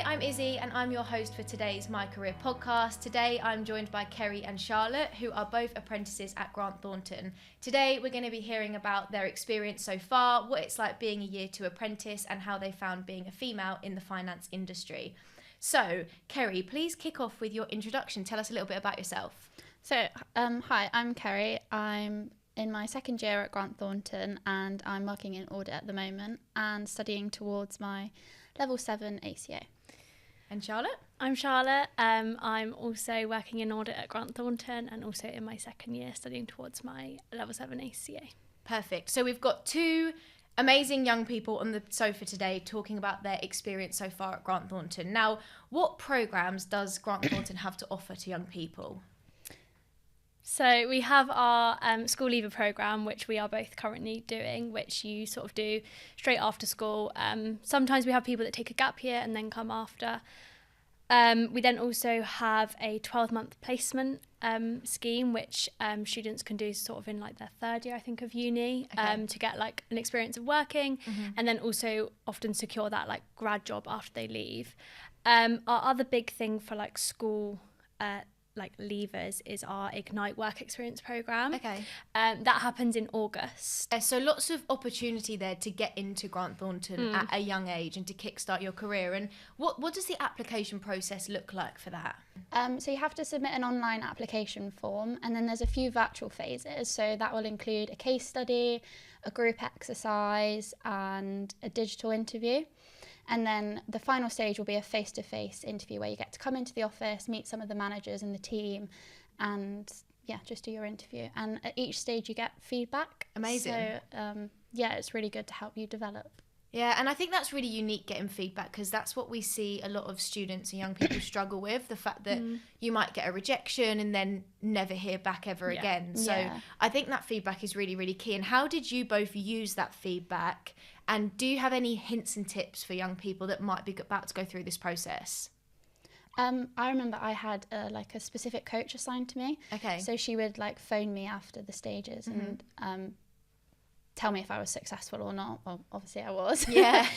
Hi, I'm Izzy and I'm your host for today's My Career podcast. Today I'm joined by Kerry and Charlotte, who are both apprentices at Thornton. Today we're going to be hearing about their experience so far, what it's like being a year two apprentice and how they found being a female in the finance industry. So, Kerry, please kick off with your introduction. Tell us a little bit about yourself. So, hi, I'm Kerry. I'm in my second year at Thornton and I'm working in audit at the moment and studying towards my Level 7 ACA. And Charlotte? I'm Charlotte. I'm also working in audit at Thornton and also in my second year studying towards my Level 7 ACA. Perfect. So we've got two amazing young people on the sofa today talking about their experience so far at Thornton. Now, what programmes does Thornton have to offer to young people? So we have our school leaver programme, which we are both currently doing, which you sort of do straight after school. Sometimes we have people that take a gap year and then come after. We then also have a 12-month placement scheme, which students can do sort of in like their third year, I think, of uni, to get like an experience of working, and then also often secure that like grad job after they leave. Our other big thing for like school like leavers is our Ignite Work Experience programme. That happens in August. So lots of opportunity there to get into Thornton at a young age and to kickstart your career. And what does the application process look like for that? So you have to submit an online application form and then there's a few virtual phases. So that will include a case study, a group exercise and a digital interview. And then the final stage will be a face-to-face interview where you get to come into the office, meet some of the managers and the team and just do your interview. And at each stage you get feedback. Amazing. So it's really good to help you develop. Yeah, and I think that's really unique, getting feedback, because that's what we see a lot of students and young people struggle with, the fact that you might get a rejection and then never hear back ever again. So I think that feedback is really, really key. And how did you both use that feedback? And do you have any hints and tips for young people that might be about to go through this process? I remember I had a specific coach assigned to me. So she would like phone me after the stages and tell me if I was successful or not. Well, obviously I was. Yeah.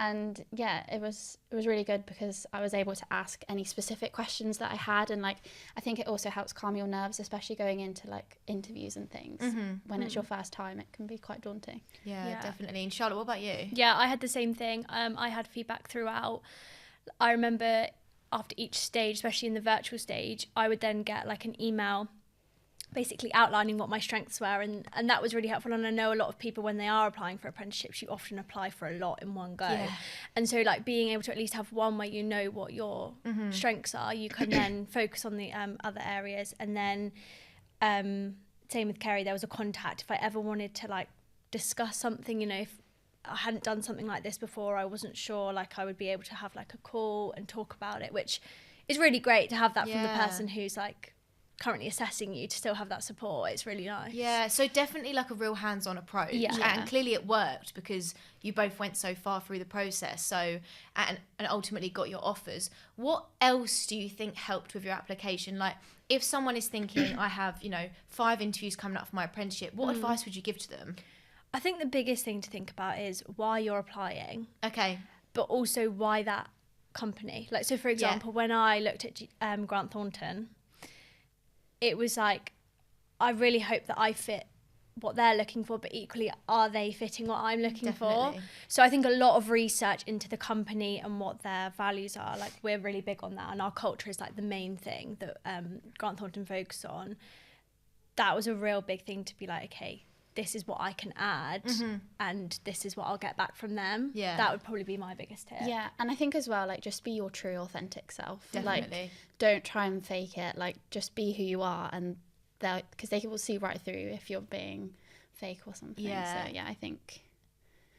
And it was really good because I was able to ask any specific questions that I had, and like I think it also helps calm your nerves, especially going into like interviews and things. When it's your first time, it can be quite daunting. Yeah, definitely. And Charlotte, what about you? Yeah, I had the same thing. I had feedback throughout. I remember after each stage, especially in the virtual stage, I would then get like an email basically outlining what my strengths were, and that was really helpful. And I know a lot of people, when they are applying for apprenticeships, you often apply for a lot in one go, and so like being able to at least have one where you know what your strengths are, you can then focus on the other areas. And then same with Kerry, there was a contact if I ever wanted to like discuss something, you know, if I hadn't done something like this before, I wasn't sure, like I would be able to have like a call and talk about it, which is really great to have that from the person who's like currently assessing you, to still have that support. It's really nice. Yeah, so definitely like a real hands-on approach. And clearly it worked because you both went so far through the process, so and ultimately got your offers. What else do you think helped with your application? Like if someone is thinking I have 5 interviews coming up for my apprenticeship, what advice would you give to them? I think the biggest thing to think about is why you're applying, but also why that company. Like, so for example, when I looked at Thornton, it was like, I really hope that I fit what they're looking for, but equally, are they fitting what I'm looking for? So I think a lot of research into the company and what their values are, like we're really big on that, and our culture is like the main thing that Thornton focus on. That was a real big thing to be like, okay, this is what I can add and this is what I'll get back from them. That would probably be my biggest tip. And I think as well, like just be your true authentic self. Definitely. Like don't try and fake it, like just be who you are, and because they will see right through if you're being fake or something. So I think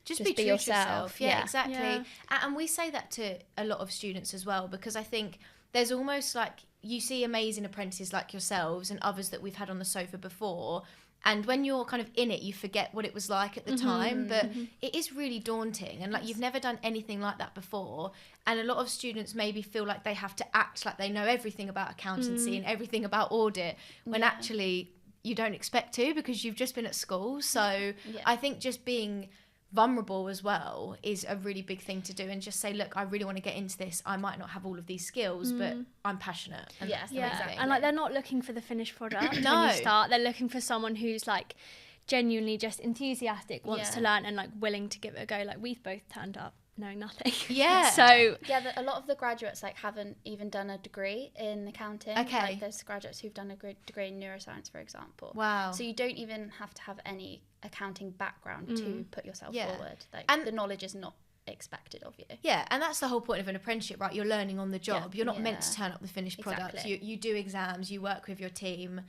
just be true yourself. Exactly. And we say that to a lot of students as well, because I think there's almost like, you see amazing apprentices like yourselves and others that we've had on the sofa before, and when you're kind of in it, you forget what it was like at the time, but it is really daunting, and like you've never done anything like that before, and a lot of students maybe feel like they have to act like they know everything about accountancy and everything about audit, when actually you don't expect to, because you've just been at school. So I think just being vulnerable as well is a really big thing to do, and just say, look, I really want to get into this. I might not have all of these skills, but I'm passionate. And that's the main thing. And like, they're not looking for the finished product No. when you start. They're looking for someone who's like genuinely just enthusiastic, wants to learn, and like willing to give it a go. Like, we've both turned up knowing nothing. Yeah. So yeah, a lot of the graduates like haven't even done a degree in accounting. Okay. Like, there's graduates who've done a degree in neuroscience, for example. Wow. So you don't even have to have any accounting background to put yourself forward. Like, and the knowledge is not expected of you. Yeah, and that's the whole point of an apprenticeship, right? You're learning on the job. You're not meant to turn up the finished product. Exactly. You do exams, you work with your team.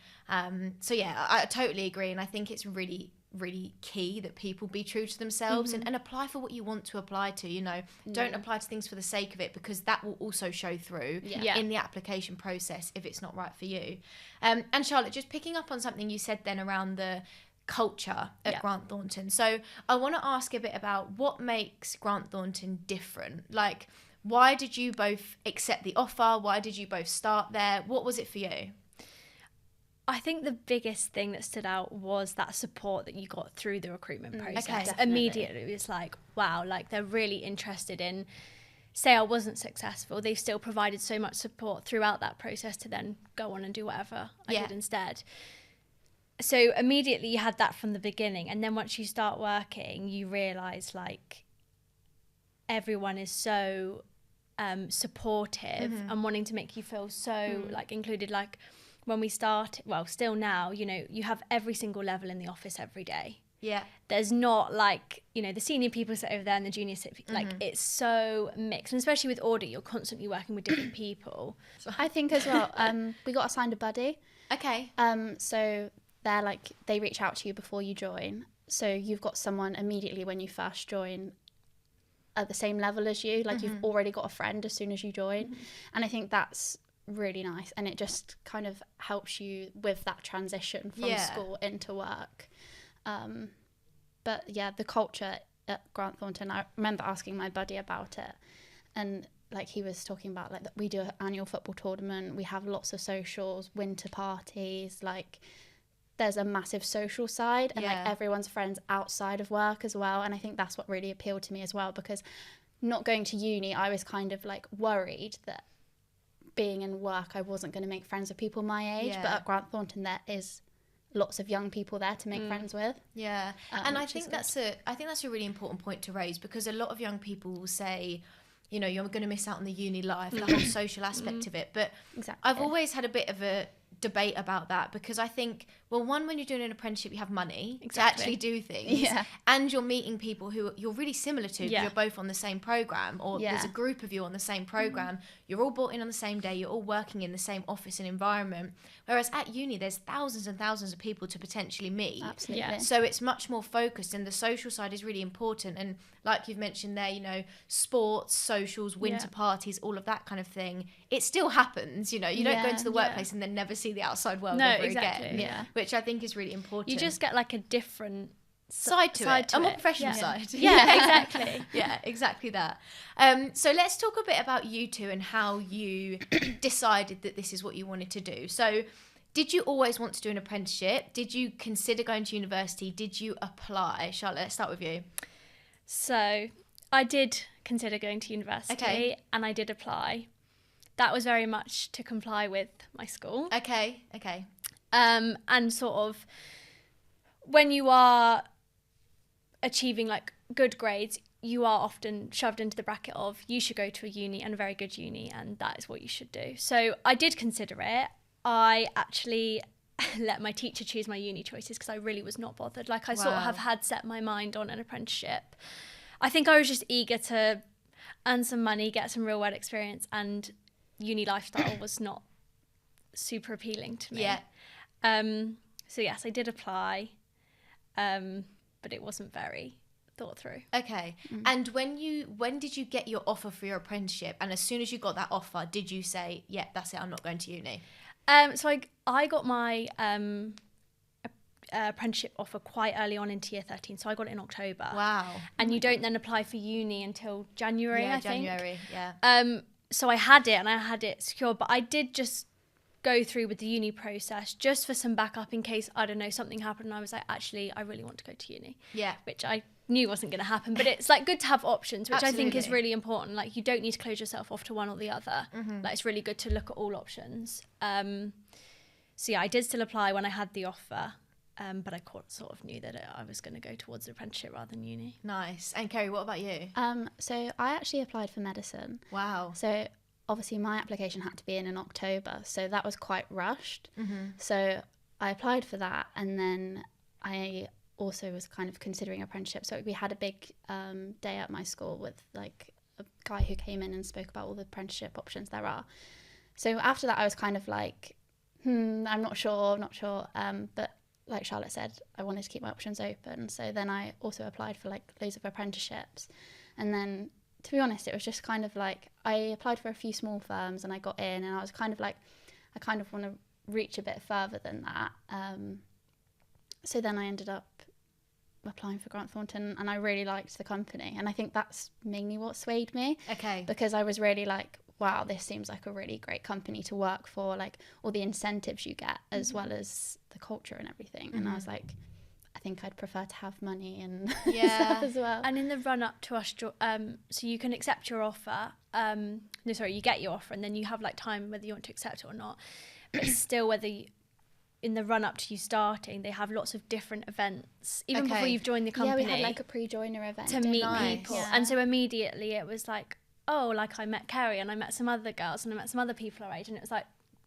So yeah, I totally agree, and I think it's really, really key that people be true to themselves and apply for what you want to apply to. You know, don't apply to things for the sake of it, because that will also show through in the application process if it's not right for you. And Charlotte, just picking up on something you said then around the culture at Grant Thornton. So I want to ask a bit about what makes Grant Thornton different. Like, why did you both accept the offer? Why did you both start there? What was it for you? I think the biggest thing that stood out was that support that you got through the recruitment process. Okay. Immediately, it was like, wow, like, they're really interested in, say I wasn't successful, they've still provided so much support throughout that process to then go on and do whatever I did instead. So immediately you had that from the beginning, and then once you start working, you realise like everyone is so supportive and wanting to make you feel so like included. Like, when we start, well, still now, you know, you have every single level in the office every day. Yeah. There's not like, you know, the senior people sit over there and the junior sit, like, it's so mixed. And especially with audit, you're constantly working with different people. I think as well, we got assigned a buddy. Okay. So they're like, they reach out to you before you join. So you've got someone immediately when you first join at the same level as you. Like, you've already got a friend as soon as you join. And I think that's really nice. And it just kind of helps you with that transition from school into work. But yeah, the culture at Grant Thornton, I remember asking my buddy about it. And like, he was talking about like that we do an annual football tournament. We have lots of socials, winter parties, like, there's a massive social side, and like everyone's friends outside of work as well. And I think that's what really appealed to me as well, because not going to uni, I was kind of like worried that being in work, I wasn't going to make friends with people my age. But at Grant Thornton, there is lots of young people there to make friends with. Yeah. And I think that's a really important point to raise, because a lot of young people will say, you know, you're going to miss out on the uni life, the whole social aspect of it. But I've always had a bit of a debate about that, because I think, well, one, when you're doing an apprenticeship, you have money to actually do things, and you're meeting people who you're really similar to, because you're both on the same program, or there's a group of you on the same program. You're all brought in on the same day, you're all working in the same office and environment, whereas at uni there's thousands and thousands of people to potentially meet. Absolutely. So it's much more focused, and the social side is really important. And like you've mentioned there, you know, sports, socials, winter parties, all of that kind of thing, it still happens. You know, you don't go into the workplace and then never see the outside world ever again, which I think is really important. You just get like a different side to it, a more professional side. Yeah, exactly. Yeah, exactly that. So let's talk a bit about you two and how you decided that this is what you wanted to do. So did you always want to do an apprenticeship? Did you consider going to university? Did you apply? Charlotte, let's start with you. So I did consider going to university, and I did apply. That was very much to comply with my school. Okay. And sort of, when you are achieving like good grades, you are often shoved into the bracket of you should go to a uni, and a very good uni, and that is what you should do. So I did consider it. I actually let my teacher choose my uni choices, because I really was not bothered. Like, I sort of had set my mind on an apprenticeship. I think I was just eager to earn some money, get some real world experience, and uni lifestyle was not super appealing to me. So yes, I did apply, but it wasn't very thought through. Okay. And when did you get your offer for your apprenticeship? And as soon as you got that offer, did you say, yeah, that's it, I'm not going to uni? So I got my apprenticeship offer quite early on into year 13, so I got it in October. Wow. And you don't then apply for uni until January, I think. January, yeah. So I had it, and I had it secure, but I did just go through with the uni process just for some backup in case, I don't know, something happened and I was like, actually, I really want to go to uni. Yeah. Which I knew wasn't going to happen, but it's like good to have options, which Absolutely. I think is really important. Like, you don't need to close yourself off to one or the other. Like, it's really good to look at all options. So yeah, I did still apply when I had the offer, but I sort of knew that I was going to go towards the apprenticeship rather than uni. Nice. And Kerry, what about you? So I actually applied for medicine. Wow. So obviously my application had to be in October, so that was quite rushed. So I applied for that, and then I also was kind of considering apprenticeship. So we had a big day at my school with like a guy who came in and spoke about all the apprenticeship options there are. So after that I was kind of like, I'm not sure. But like Charlotte said, I wanted to keep my options open. So then I also applied for like loads of apprenticeships. And then, to be honest, it was just kind of like, I applied for a few small firms and I got in, and I was kind of like, I kind of want to reach a bit further than that. So then I ended up applying for Thornton, and I really liked the company. And I think that's mainly what swayed me. Okay. Because I was really like, wow, this seems like a really great company to work for, like all the incentives you get as well as the culture and everything. And I was like, I think I'd prefer to have money and stuff as well. And in the run up to us, so you can accept your offer. You get your offer, and then you have like time whether you want to accept it or not. But still, in the run up to you starting, they have lots of different events, even before you've joined the company. Yeah, we had like a pre-joiner event to meet Nice. people. Yeah. And so immediately it was like, oh, like I met Kerry and I met some other girls and I met some other people our age, and it was like,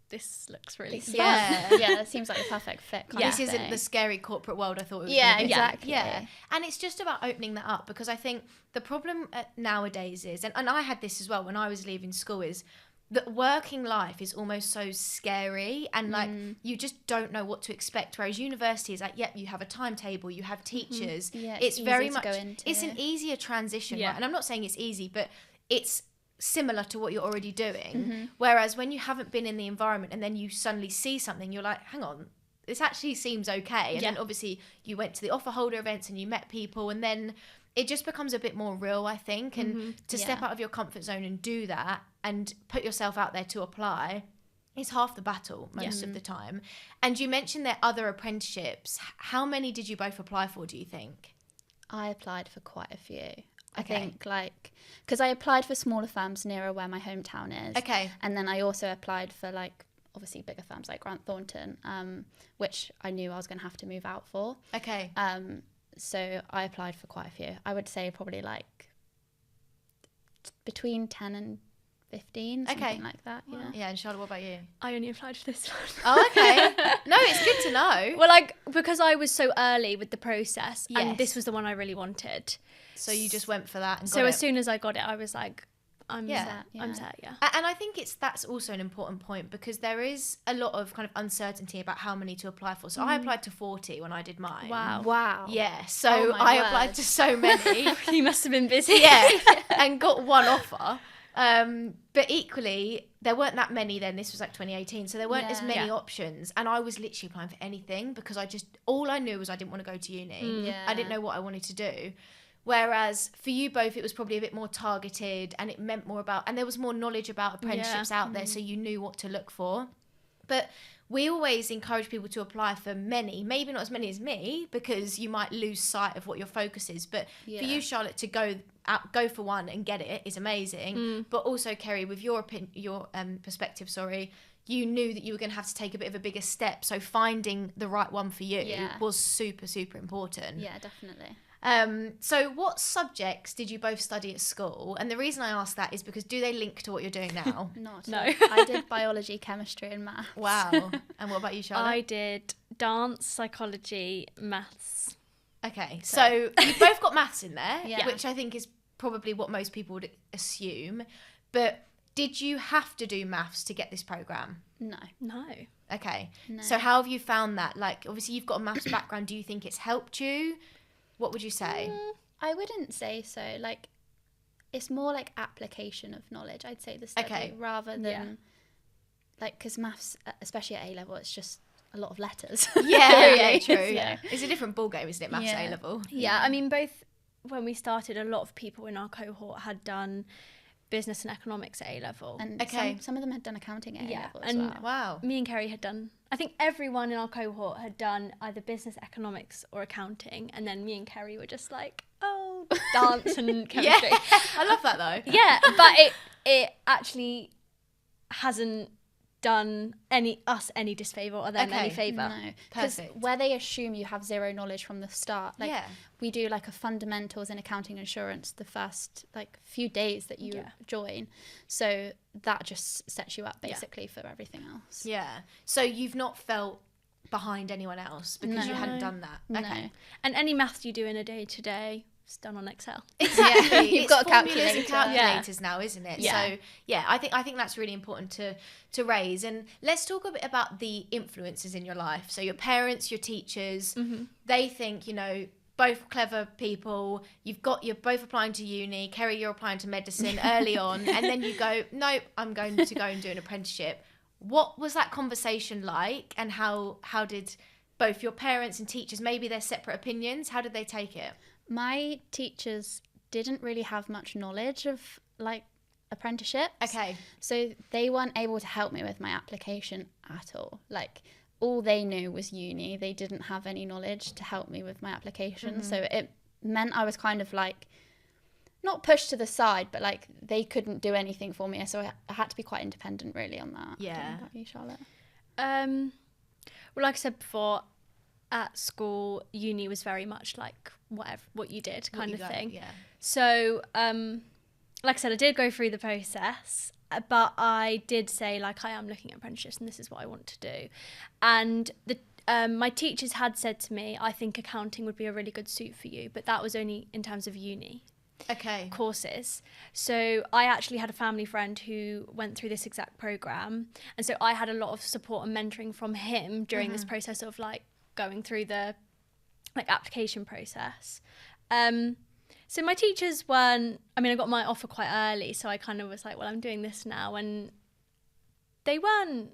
this looks really fun. Yeah. Yeah, it seems like the perfect fit. This isn't the scary corporate world I thought it was. Yeah, gonna be. exactly. Yeah, and it's just about opening that up, because I think the problem nowadays is, and I had this as well when I was leaving school, is that working life is almost so scary, and like you just don't know what to expect. Whereas university is like, yep, you have a timetable, you have teachers. Yeah, it's very easy much to go into. it's an easier transition, Yeah. right? And I'm not saying it's easy, but it's similar to what you're already doing. Whereas when you haven't been in the environment and then you suddenly see something, you're like, hang on, this actually seems okay. And then obviously you went to the offer holder events and you met people, and then it just becomes a bit more real, I think. And to step out of your comfort zone and do that and put yourself out there to apply is half the battle most of the time. And you mentioned there are other apprenticeships. How many did you both apply for, do you think? I applied for quite a few. I think like, because I applied for smaller firms nearer where my hometown is. Okay. And then I also applied for like, obviously bigger firms like Thornton, which I knew I was going to have to move out for. Okay. So I applied for quite a few. I would say probably like between 10 and 15, something like that. Yeah. Yeah, and Charlotte, what about you? I only applied for this one. Oh, okay. No, it's good to know. Well, like, because I was so early with the process, Yes. and this was the one I really wanted. So you just went for that and got So it. as soon as I got it, I was like, I'm Yeah. set. I'm set, yeah. And I think that's also an important point, because there is a lot of kind of uncertainty about how many to apply for. So I applied to 40 when I did mine. Wow. Yeah, so Oh my I word. applied to so many. You must have been busy. Yeah, and got one offer. But equally, there weren't that many then. This was like 2018, so there weren't as many options. And I was literally applying for anything, because all I knew was I didn't want to go to uni. Yeah. I didn't know what I wanted to do. Whereas for you both, it was probably a bit more targeted, and it meant more about, and there was more knowledge about apprenticeships out there, so you knew what to look for. But we always encourage people to apply for many, maybe not as many as me, because you might lose sight of what your focus is. But for you, Charlotte, to go for one and get it is amazing. But also, Kerry, with your perspective, you knew that you were going to have to take a bit of a bigger step. So finding the right one for you was super, super important. Yeah, definitely. So what subjects did you both study at school? And the reason I ask that is because do they link to what you're doing now? Not. No. I did biology, chemistry and maths. Wow. And what about you, Charlotte? I did dance, psychology, maths. Okay, so you both got maths in there, Yeah. which I think is probably what most people would assume. But did you have to do maths to get this programme? No. Okay. No. So how have you found that? Like, obviously you've got a maths background. Do you think it's helped you? What would you say? I wouldn't say so. Like, it's more like application of knowledge, I'd say, the study, rather than like, because maths, especially at A-level, it's just a lot of letters. Yeah, true. So- Yeah. It's a different ballgame, isn't it, maths Yeah. A-level? Yeah, I mean, both when we started, a lot of people in our cohort had done business and economics at A-level. And some of them had done accounting at A-level as and well. Wow. Me and Kerry had done, I think everyone in our cohort had done either business, economics or accounting, and then me and Kerry were just like, oh, dance and chemistry. Yeah. I love that though. Yeah, but it actually hasn't done any disfavour or them any favour. No, because where they assume you have zero knowledge from the start, like we do like a fundamentals in accounting insurance the first like few days that you join, so that just sets you up basically for everything else. Yeah, so you've not felt behind anyone else because you hadn't done that. Okay. No. And any maths you do in a day to day, it's done on Excel. Exactly. You've got a calculator. calculator. Calculators now, isn't it? Yeah. So yeah, I think that's really important to raise. And let's talk a bit about the influences in your life. So your parents, your teachers, they think, you know, both clever people. You're both applying to uni. Kerry, you're applying to medicine early on, and then you go, nope, I'm going to go and do an apprenticeship. What was that conversation like, and how did both your parents and teachers, maybe their separate opinions, how did they take it? My teachers didn't really have much knowledge of like apprenticeships. Okay. So they weren't able to help me with my application at all. Like all they knew was uni. They didn't have any knowledge to help me with my application. So it meant I was kind of like not pushed to the side, but like they couldn't do anything for me. So I had to be quite independent really on that. Yeah. I don't know about you, Charlotte? Well, like I said before, at school, uni was very much like what you did kind of thing. Yeah. So, like I said, I did go through the process, but I did say like I am looking at apprenticeships and this is what I want to do. And my teachers had said to me, I think accounting would be a really good suit for you, but that was only in terms of uni. Okay. Courses. So I actually had a family friend who went through this exact program, and so I had a lot of support and mentoring from him during this process of like going through the like application process. So my teachers weren't, I mean, I got my offer quite early, so I kind of was like, well, I'm doing this now, and they weren't,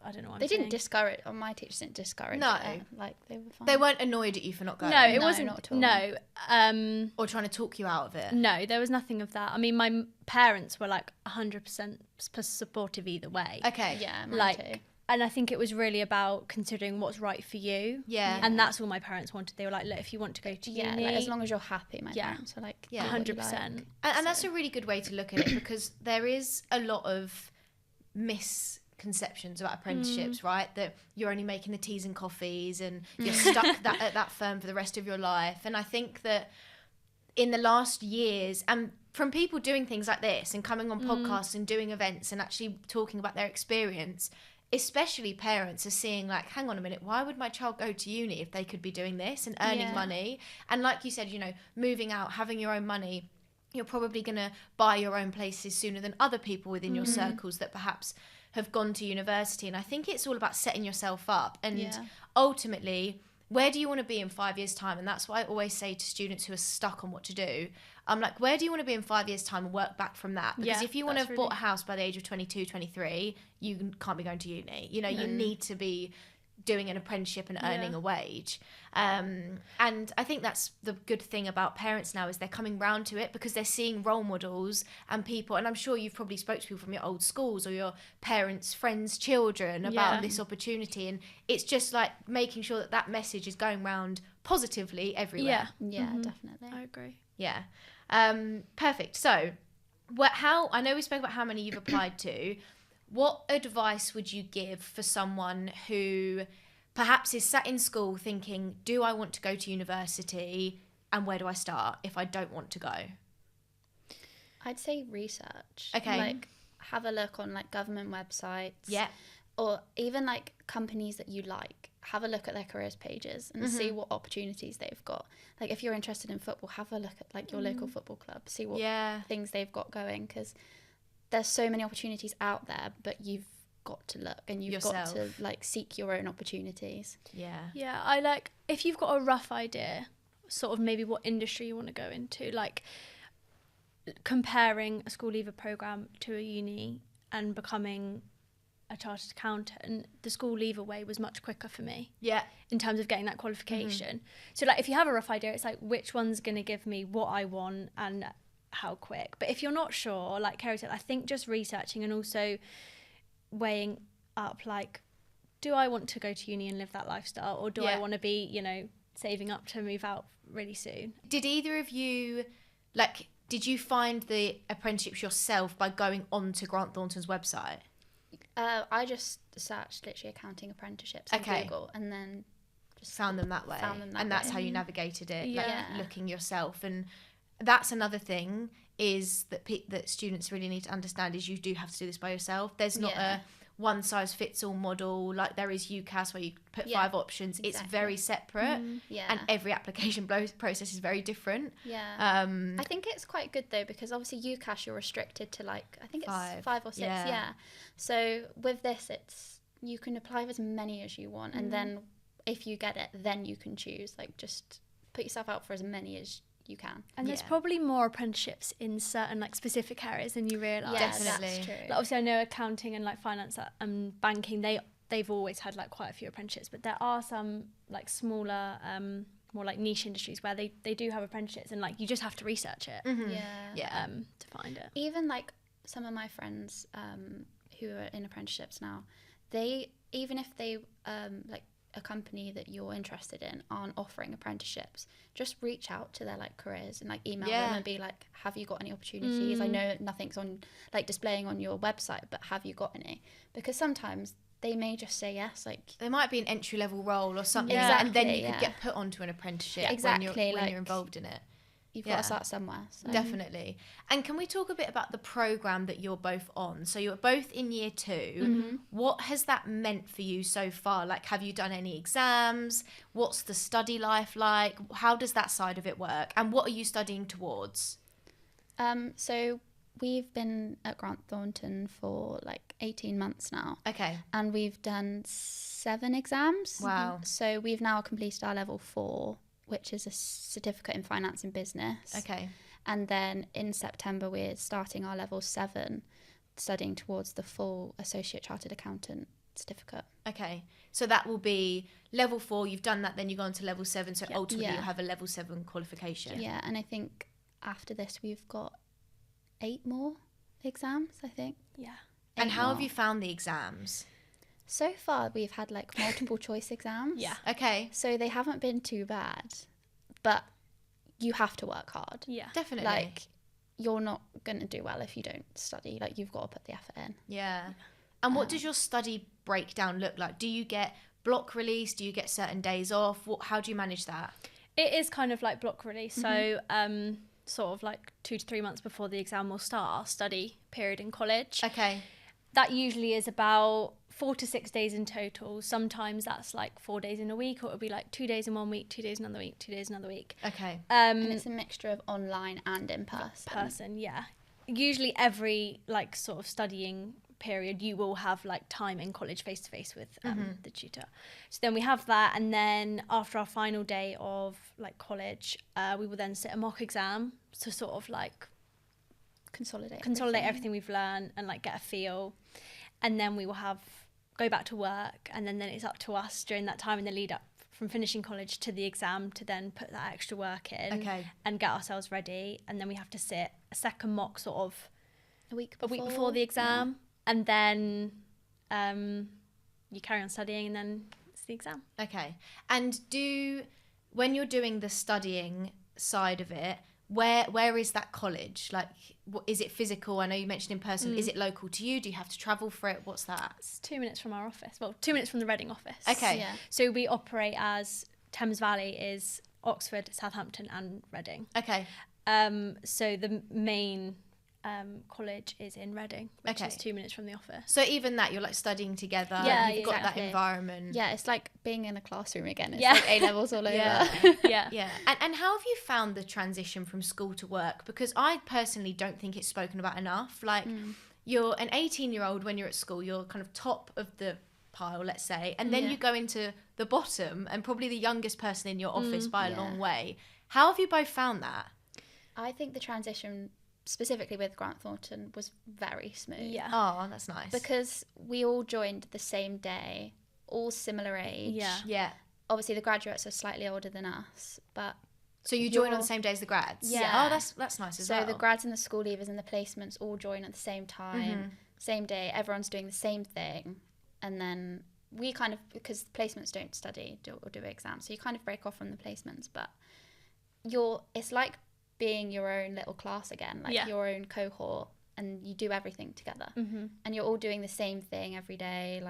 I don't know what They I'm didn't saying. discourage, or my teachers didn't discourage No. it. Like they were fine. They weren't annoyed at you for not going? No, it No, wasn't. not at all. No. Or trying to talk you out of it? No, there was nothing of that. I mean, my parents were like 100% supportive either way. Okay. Yeah, mine Like, too. and I think it was really about considering what's right for you. Yeah. And that's all my parents wanted. They were like, look, if you want to go to Yeah, uni, like, as long as you're happy, my parents are like, Yeah. do what you 100%. like. And that's a really good way to look at it, because there is a lot of misconceptions about apprenticeships, right? That you're only making the teas and coffees and you're stuck at that firm for the rest of your life. And I think that in the last years, and from people doing things like this and coming on podcasts and doing events and actually talking about their experience, especially parents are seeing like, hang on a minute, why would my child go to uni if they could be doing this and earning money? And like you said, you know, moving out, having your own money, you're probably going to buy your own places sooner than other people within your circles that perhaps have gone to university. And I think it's all about setting yourself up. And ultimately, where do you want to be in 5 years' time? And that's why I always say to students who are stuck on what to do, I'm like, where do you want to be in 5 years' time, and work back from that? Because if you want to have bought a house by the age of 22, 23, you can't be going to uni. You know, you need to be doing an apprenticeship and earning a wage. And I think that's the good thing about parents now, is they're coming round to it because they're seeing role models and people, and I'm sure you've probably spoke to people from your old schools or your parents' friends' children about this opportunity, and it's just like making sure that that message is going round positively everywhere. Yeah, definitely. I agree. Yeah. Perfect. So I know we spoke about how many you've applied to. What advice would you give for someone who perhaps is sat in school thinking, do I want to go to university, and where do I start if I don't want to go? I'd say research. Okay. Like have a look on like government websites. Yeah. Or even like companies that you like. Have a look at their careers pages and see what opportunities they've got. Like if you're interested in football, have a look at like your local football club. See what things they've got going, because there's so many opportunities out there, but you've got to look and you've got to like seek your own opportunities. Yeah, I like, if you've got a rough idea, sort of maybe what industry you want to go into, like comparing a school leaver program to a uni and becoming a chartered accountant, the school leaver way was much quicker for me. Yeah. In terms of getting that qualification. So like if you have a rough idea, it's like which one's going to give me what I want and how quick. But if you're not sure, like Kerry said, I think just researching and also weighing up, like, do I want to go to uni and live that lifestyle, or do I want to be, you know, saving up to move out really soon? Did either of you, like, did you find the apprenticeships yourself by going onto Grant Thornton's website? I just searched literally accounting apprenticeships on Google, and then just found them that way. And that's how you navigated it, like looking yourself. And that's another thing is that students really need to understand is you do have to do this by yourself. There's not a one size fits all model like there is UCAS where you put 5 options. Exactly. It's very separate, and every application process is very different. I think it's quite good though, because obviously UCAS you're restricted to, like, I think it's 5 or 6. So with this, it's you can apply for as many as you want, and then if you get it, then you can choose, like, just put yourself out for as many as you can. And there's probably more apprenticeships in certain, like, specific areas than you realise. Yeah, definitely. That's true. Like, obviously I know accounting and, like, finance and banking, they've always had, like, quite a few apprenticeships, but there are some, like, smaller more like niche industries where they do have apprenticeships, and, like, you just have to research it to find it. Even, like, some of my friends who are in apprenticeships now, even if they like a company that you're interested in aren't offering apprenticeships, just reach out to their, like, careers and, like, email them and be like, have you got any opportunities? I know nothing's on, like, displaying on your website, but have you got any? Because sometimes they may just say yes, like there might be an entry level role or something, and then you could get put onto an apprenticeship when you're involved in it. You've got to start somewhere. So. Definitely. And can we talk a bit about the programme that you're both on? So you're both in year 2. What has that meant for you so far? Like, have you done any exams? What's the study life like? How does that side of it work? And what are you studying towards? So we've been at Grant Thornton for, like, 18 months now. Okay. And we've done 7 exams. Wow. So we've now completed our level 4, which is a certificate in finance and business. Okay. And then in September, we're starting our level 7, studying towards the full associate chartered accountant certificate. Okay. So that will be level 4, you've done that, then you go on to level 7. So ultimately you have a level 7 qualification. Yeah. And I think after this, we've got 8 more exams, I think. Yeah. And how have you found the exams? So far, we've had, like, multiple choice exams. Yeah. Okay. So they haven't been too bad, but you have to work hard. Yeah. Definitely. Like, you're not going to do well if you don't study. Like, you've got to put the effort in. Yeah. And what does your study breakdown look like? Do you get block release? Do you get certain days off? How do you manage that? It is kind of like block release. So sort of like 2 to 3 months before the exam will start, our study period in college. Okay. That usually is about 4 to 6 days in total. Sometimes that's like 4 days in a week, or it'll be like 2 days in one week, 2 days another week, 2 days another week. Okay. And it's a mixture of online and in person. Yeah. Usually every, like, sort of studying period you will have, like, time in college face to face with the tutor. So then we have that, and then after our final day of, like, college, we will then sit a mock exam to sort of, like, consolidate everything we've learned and, like, get a feel. And then we will go back to work, and then it's up to us during that time in the lead up from finishing college to the exam to then put that extra work in and get ourselves ready. And then we have to sit a second mock sort of a week before the exam, and then you carry on studying, and then it's the exam. Okay. And when you're doing the studying side of it, where is that college? Like, is it physical? I know you mentioned in person. Is it local to you? Do you have to travel for it? What's that? It's 2 minutes from our office. Well, 2 minutes from the Reading office. Okay. Yeah. So we operate as Thames Valley is Oxford, Southampton and Reading. Okay. So the main college is in Reading, which is 2 minutes from the office. So even that, you're, like, studying together. Yeah, you've got that environment. Yeah, it's like being in a classroom again. It's like A-levels all over. Yeah. And how have you found the transition from school to work? Because I personally don't think it's spoken about enough. Like, you're an 18-year-old when you're at school, you're kind of top of the pile, let's say, and then you go into the bottom and probably the youngest person in your office by a long way. How have you both found that? I think the transition, specifically with Grant Thornton, was very smooth. Yeah. Oh, that's nice. Because we all joined the same day, all similar age. Yeah. Yeah. Obviously, the graduates are slightly older than us, but So you join on the same day as the grads? Yeah. Oh, that's nice as well. So the grads and the school leavers and the placements all join at the same time, same day. Everyone's doing the same thing. And then we kind of, because placements don't study or do exams, so you kind of break off from the placements. But it's like being your own little class again, like your own cohort, and you do everything together. And you're all doing the same thing every day.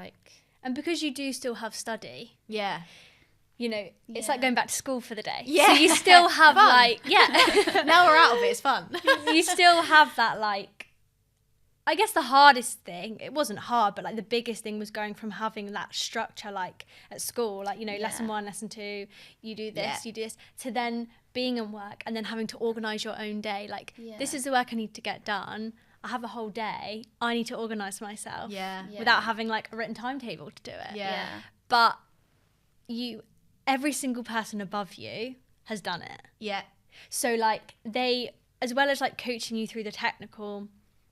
And because you do still have study. Yeah. You know, it's like going back to school for the day. Yeah. So you still have now we're out of it, it's fun. You still have that, like, I guess the hardest thing, it wasn't hard, but like the biggest thing was going from having that structure, like at school, like, you know, lesson 1, lesson 2, you do this, you do this, to then being in work and then having to organise your own day. Like, this is the work I need to get done. I have a whole day. I need to organise myself without having like a written timetable to do it. Yeah. But every single person above you has done it. Yeah. So like they, as well as like coaching you through the technical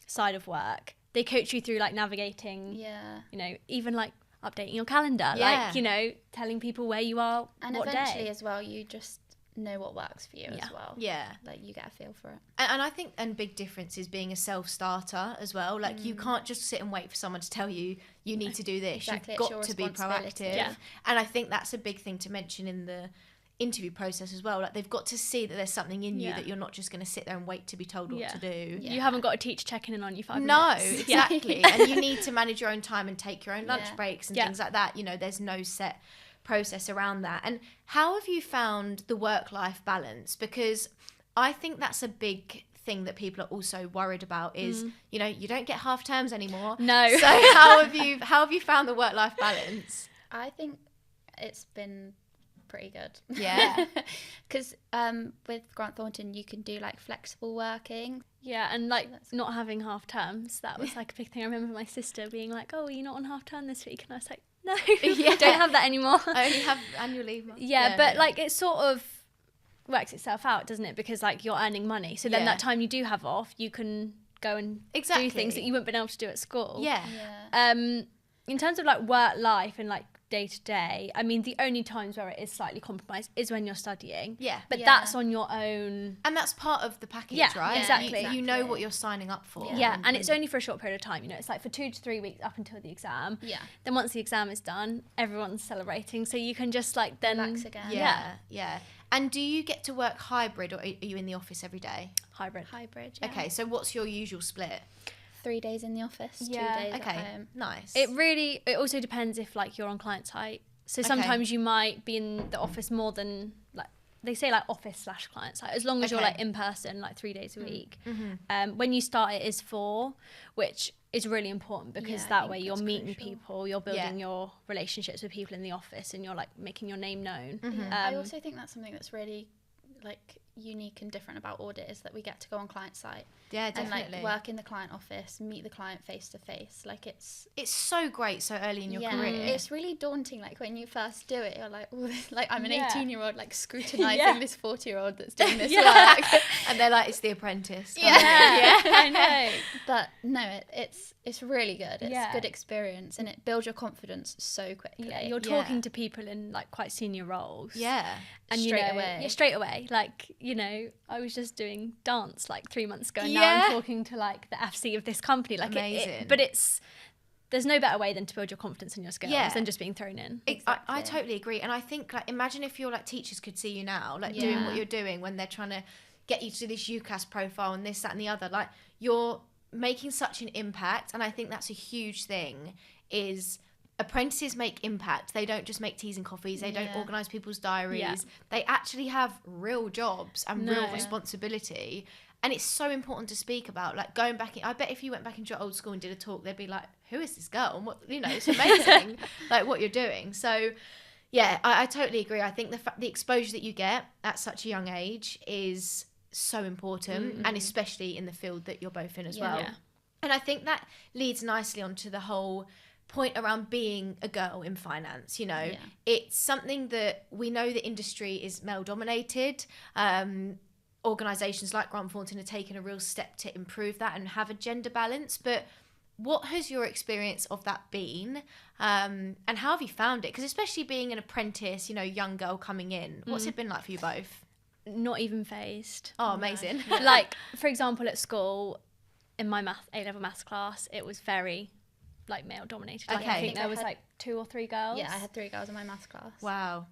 side of work, they coach you through like navigating, you know, even like updating your calendar, like, you know, telling people where you are, and what eventually day. as well, you just know what works for you as well. Yeah. Like you get a feel for it. And I think big difference is being a self-starter as well. Like you can't just sit and wait for someone to tell you need to do this. Exactly. You've got to be proactive. Yeah. And I think that's a big thing to mention in the interview process as well. Like they've got to see that there's something in you that you're not just going to sit there and wait to be told what to do. You haven't got a teacher checking in on you 5 minutes. No, exactly. And you need to manage your own time and take your own lunch breaks and things like that. You know, there's no set process around that. And how have you found the work-life balance? Because I think that's a big thing that people are also worried about is, you know, you don't get half terms anymore. No. So how have you found the work-life balance? I think it's been pretty good. Yeah. Because with Grant Thornton, you can do like flexible working. Yeah, and like not having half terms, that was like a big thing. I remember my sister being like, "Oh, you're not on half term this week," and I was like, "No, don't have that anymore." I only have annual leave. But like it sort of works itself out, doesn't it? Because like you're earning money, so then that time you do have off, you can go and do things that you wouldn't been able to do at school. Yeah. In terms of like work life and like day to day, I mean, the only times where it is slightly compromised is when you're studying. Yeah. But that's on your own. And that's part of the package, right? Yeah, exactly. You know what you're signing up for. Yeah, and it's only for a short period of time. You know, it's like for 2 to 3 weeks up until the exam. Yeah. Then once the exam is done, everyone's celebrating, so you can just like then relax again. Yeah. And do you get to work hybrid, or are you in the office every day? Hybrid. Yeah. Okay, so what's your usual split? 3 days in the office, 2 days at home. Nice. It also depends if like you're on client site. So sometimes you might be in the office more than like they say like office/client site, as long as you're like in person like 3 days a week. When you start it is 4, which is really important because that way you're meeting people, you're building your relationships with people in the office, and you're like making your name known. I also think that's something that's really like unique and different about Audit is that we get to go on client site. Yeah, definitely. And like work in the client office, meet the client face to face. Like it's so great so early in your career. It's really daunting. Like when you first do it, you're like, oh, like I'm an 18-year-old like scrutinizing this 40-year-old that's doing this work, and they're like, it's the Apprentice. I know. But no, it's really good. It's a good experience, and it builds your confidence so quickly. Yeah, you're talking to people in like quite senior roles. Yeah. And straight away. Like, you know, I was just doing dance like 3 months ago. Now I'm talking to like the FC of this company. Like amazing. But there's no better way than to build your confidence in your skills than just being thrown in. I totally agree. And I think like imagine if your like teachers could see you now, like doing what you're doing when they're trying to get you to do this UCAS profile and this, that and the other. Like you're making such an impact, and I think that's a huge thing is apprentices make impact. They don't just make teas and coffees. They don't organise people's diaries. They actually have real jobs and real responsibility. And it's so important to speak about. Like going back, I bet if you went back into your old school and did a talk, they'd be like, "Who is this girl?" And what, you know, it's amazing, like what you're doing. So, yeah, I totally agree. I think the exposure that you get at such a young age is so important, and especially in the field that you're both in as well. Yeah. And I think that leads nicely onto the whole point around being a girl in finance. You know, it's something that we know the industry is male dominated. Organisations like Grant Thornton are taking a real step to improve that and have a gender balance. But what has your experience of that been? And how have you found it? Because especially being an apprentice, you know, young girl coming in, what's it been like for you both? Not even phased. Oh, amazing. No. Like, for example, at school, in my A-level maths class, it was very, like, male dominated. Like, Okay. I think there was, like, 2 or 3 girls. Yeah, I had 3 girls in my maths class. Wow.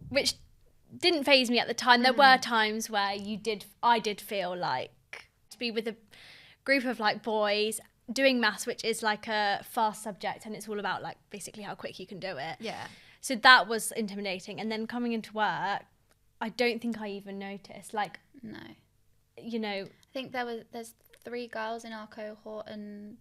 Which didn't faze me at the time. There were times where I did feel like to be with a group of, like, boys doing maths, which is, like, a fast subject, and it's all about, like, basically how quick you can do it. Yeah. So that was intimidating. And then coming into work, I don't think I even noticed. Like, No. you know, I think there's 3 girls in our cohort and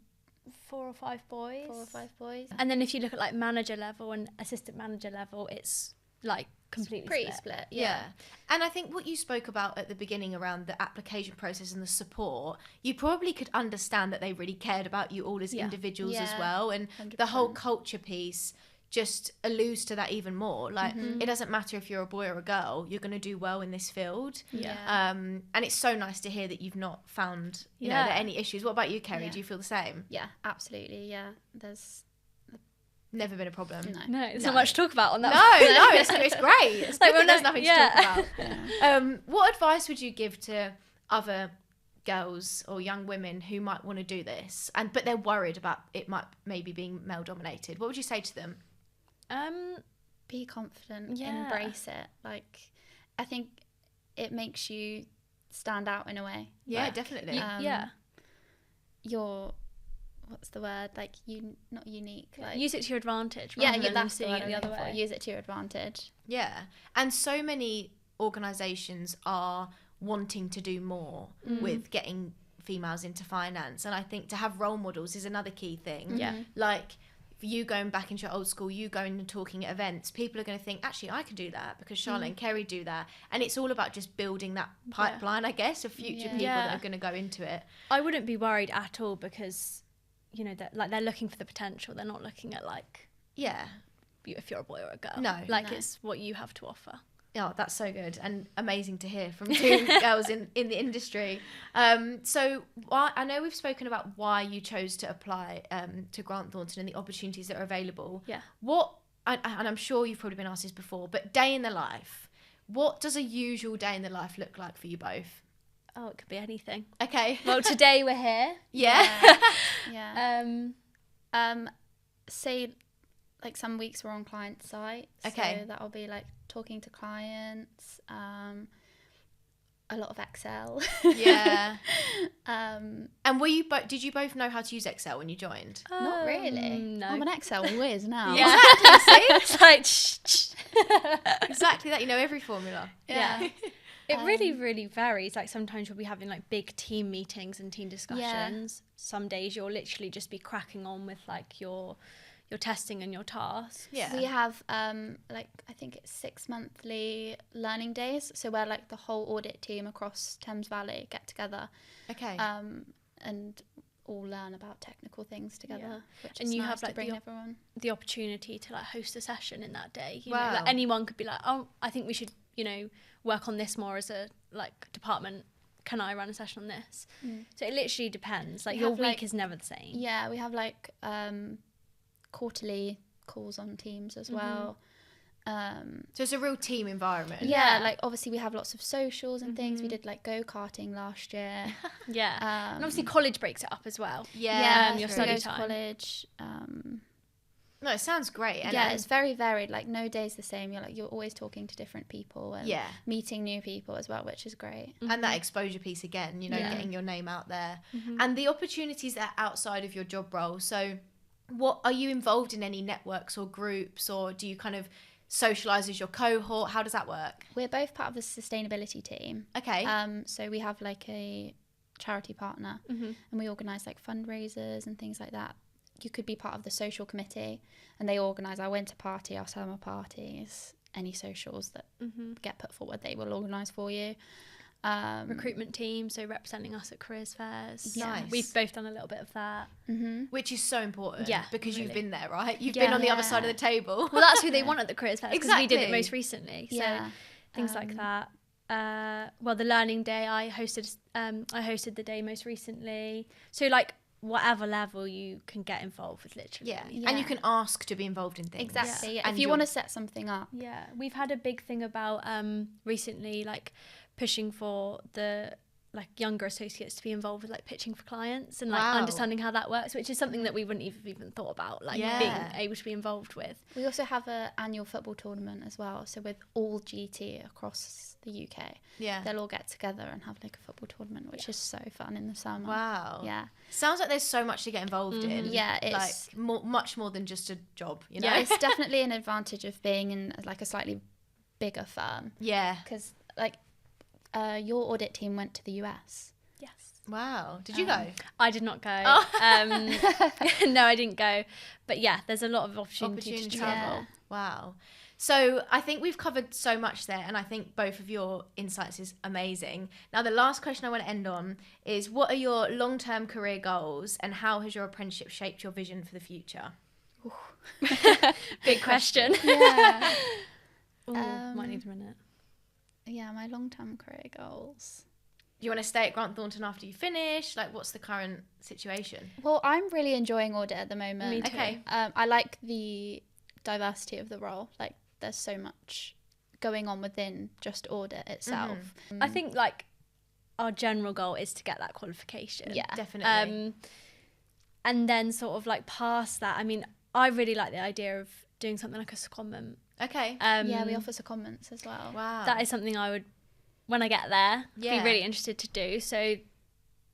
4 or 5 boys. 4 or 5 boys. And then if you look at, like, manager level and assistant manager level, it's, like, completely Pretty split. Yeah. And I think what you spoke about at the beginning around the application process and the support, you probably could understand that they really cared about you all as individuals as well. And 100%. the whole culture piece just alludes to that even more. Like, it doesn't matter if you're a boy or a girl, you're going to do well in this field. Yeah. And it's so nice to hear that you've not found, you know, any issues. What about you, Kerry? Yeah. Do you feel the same? Yeah, absolutely. Yeah, there's Never been a problem. no. No, there's not much to talk about on that. No, it's great. It's Like, good that there's nothing to talk about. Yeah. What advice would you give to other girls or young women who might want to do this, but they're worried about it maybe being male dominated? What would you say to them? Be confident, Yeah. embrace it. Like, I think it makes you stand out in a way. Yeah, Like, definitely. You're, what's the word? Like, not unique. Like, Use it to your advantage. yeah, rather than that's the seeing word it the I'm other looking for. way. Use it to your advantage. Yeah. And so many organisations are wanting to do more with getting females into finance. And I think to have role models is another key thing. Yeah. Like, you going back into your old school, you going and talking at events, people are going to think, actually, I can do that because Charlotte and Kerry do that. And it's all about just building that pipeline, I guess, of future people that are going to go into it. I wouldn't be worried at all because, you know, they're looking for the potential. They're not looking at, like, Yeah. if you're a boy or a girl. No. Like, it's what you have to offer. Oh, that's so good and amazing to hear from 2 girls in the industry. So I know we've spoken about why you chose to apply to Grant Thornton and the opportunities that are available. Yeah. And I'm sure you've probably been asked this before, but day in the life, what does a usual day in the life look like for you both? Oh, it could be anything. Okay. Well, today we're here. Yeah. Yeah. Say, like, some weeks we're on client site. Okay. So that'll be, like, talking to clients, a lot of Excel. Yeah. Um, And did you both know how to use Excel when you joined? Not really. No. I'm an Excel whiz now. Yeah. It's like, shh. Exactly that. You know every formula. Yeah. It really, really varies. Like, sometimes you'll be having, like, big team meetings and team discussions. Some days you'll literally just be cracking on with, like, your testing and your tasks. Yeah. We have, like, I think it's 6 monthly learning days. So where, like, the whole audit team across Thames Valley get together. Okay. And all learn about technical things together, which And is you nice have, to like, bring everyone. the opportunity to, like, host a session in that day. You know, Wow. like, anyone could be like, oh, I think we should, you know, work on this more as a, like, department. Can I run a session on this? So it literally depends. Like, We your have, week like- is never the same. Yeah, we have, like, quarterly calls on Teams as well. So it's a real team environment. Yeah, like, obviously we have lots of socials and things. We did, like, go-karting last year. Yeah. And obviously college breaks it up as well. Yeah. your so study we go to time. college. No, it sounds great. And Yeah, it's very varied. Like, no day's the same. You're always talking to different people and Yeah. meeting new people as well, which is great. and that exposure piece again, you know, Yeah. getting your name out there. And the opportunities that are outside of your job role. So what are you involved in any networks or groups, or do you kind of socialize as your cohort? How does that work? We're both part of the sustainability team. Okay. So we have, like, a charity partner and we organise, like, fundraisers and things like that. You could be part of the social committee and they organise our winter party, our summer parties, any socials that get put forward, they will organise for you. Recruitment team, so representing us at careers fairs. Nice. We've both done a little bit of that. Which is so important. Yeah, Because you've really. been there, right? You've been on the other side of the table. Well, that's who they want at the careers fairs because we did it Exactly. most recently. So Yeah. things like that. Well, the learning day, I hosted the day most recently. So, like, whatever level you can get involved with, literally. Yeah. And you can ask to be involved in things. Exactly. Yeah. And if you want to set something up. Yeah, we've had a big thing about recently, like pushing for the like younger associates to be involved with like pitching for clients and like understanding how that works, which is something that we wouldn't have even thought about, like being able to be involved with. We also have an annual football tournament as well, so with all GT across the UK, they'll all get together and have like a football tournament, which is so fun in the summer. Wow. Yeah. Sounds like there's so much to get involved in. Yeah, it's like much more than just a job, you know? Yeah, it's definitely an advantage of being in like a slightly bigger firm. Yeah. Because like your audit team went to the US. Yes. Wow. Did you go? I did not go. No, I didn't go. But yeah, there's a lot of opportunity to travel. Yeah. Wow. So I think we've covered so much there, and I think both of your insights is amazing. Now, the last question I want to end on is, what are your long-term career goals, and how has your apprenticeship shaped your vision for the future? Big question. Yeah. Ooh, might need a minute. Yeah, my long-term career goals. Do you want to stay at Grant Thornton after you finish? Like, what's the current situation? Well, I'm really enjoying audit at the moment. Me too. Okay. I like the diversity of the role. Like, there's so much going on within just audit itself. I think like our general goal is to get that qualification. Yeah, definitely. And then sort of like past that, I mean, I really like the idea of doing something like a secondment. Okay. Yeah, we offer secondments as well. Wow. That is something I would, when I get there, be really interested to do. So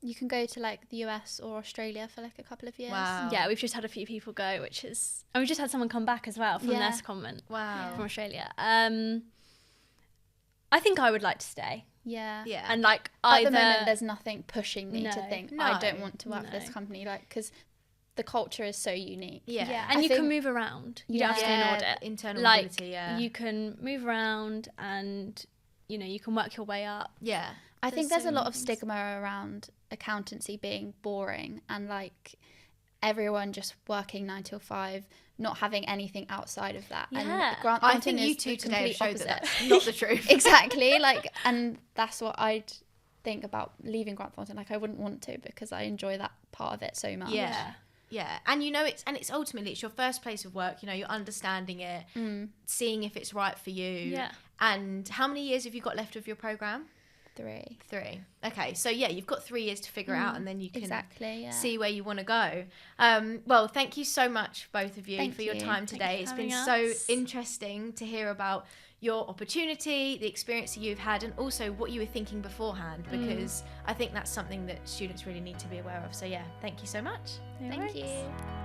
you can go to like the US or Australia for like a couple of years. Wow. yeah, we've just had a few people go, which is, and we've just had someone come back as well from their secondment. Wow. From Australia. I think I would like to stay. Yeah. Yeah. And like At the moment, there's nothing pushing me to No. think No. I don't want to work for this No. company, like, because the culture is so unique. Yeah. And I you think- can move around. You don't have to stay in audit. Internal Like mobility, yeah. you can move around and you know you can work your way up. Yeah. I think There's there's so a lot many of things. stigma around accountancy being boring and like everyone just working 9 till 5, not having anything outside of that. Yeah. And Grant I Thornton think you is two the today have complete showed that opposite. that's not the truth. Exactly, like, and that's what I'd think about leaving Grant Thornton. Like, I wouldn't want to, because I enjoy that part of it so much. Yeah. Yeah. And you know, it's ultimately it's your first place of work, you know, you're understanding it, seeing if it's right for you. Yeah. And how many years have you got left of your program? 3. 3. Okay, so yeah, you've got 3 years to figure it out, and then you can Exactly, yeah. see where you want to go. Well, thank you so much, both of you, Thank for your you. time Thank you today. for It's been having so us. interesting to hear about your opportunity, the experience that you've had, and also what you were thinking beforehand, because I think that's something that students really need to be aware of. So yeah, thank you so much. No Thank worries. you.